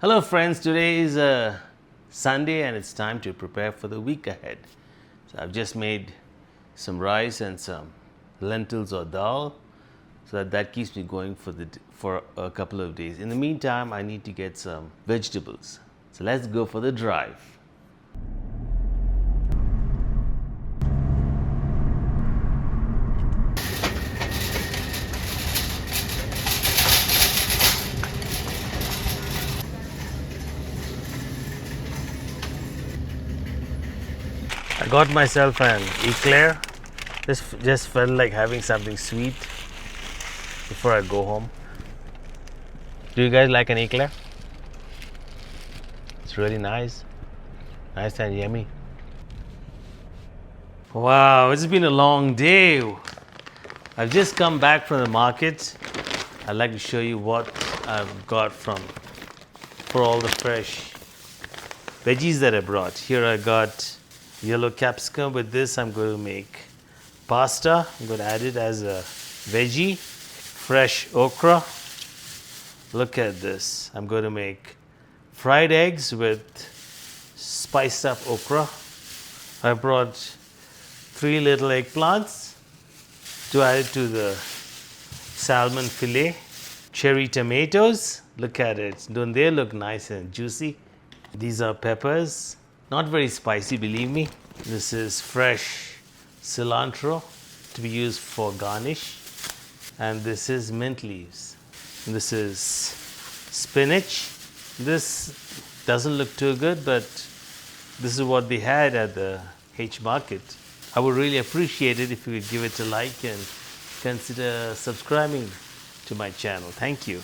Hello friends, today is Sunday and it's time to prepare for the week ahead. So I've just made some rice and some lentils or dal so that keeps me going for a couple of days. In the meantime, I need to get some vegetables. So let's go for the drive. I got myself an eclair. Just felt like having something sweet before I go home. Do you guys like an eclair? It's really nice and yummy. Wow, it's been a long day. I've just come back from the market. I'd like to show you what I've got for all the fresh veggies that I brought. Here I got yellow capsicum. With this I'm going to make pasta. I'm going to add it as a veggie. Fresh okra. Look at this. I'm going to make fried eggs with spiced up okra. I brought 3 little eggplants to add it to the salmon fillet. Cherry tomatoes. Look at it. Don't they look nice and juicy? These are peppers. Not very spicy, believe me. This is fresh cilantro to be used for garnish. And this is mint leaves. This is spinach. This doesn't look too good, but this is what they had at the H Market. I would really appreciate it if you would give it a like and consider subscribing to my channel. Thank you.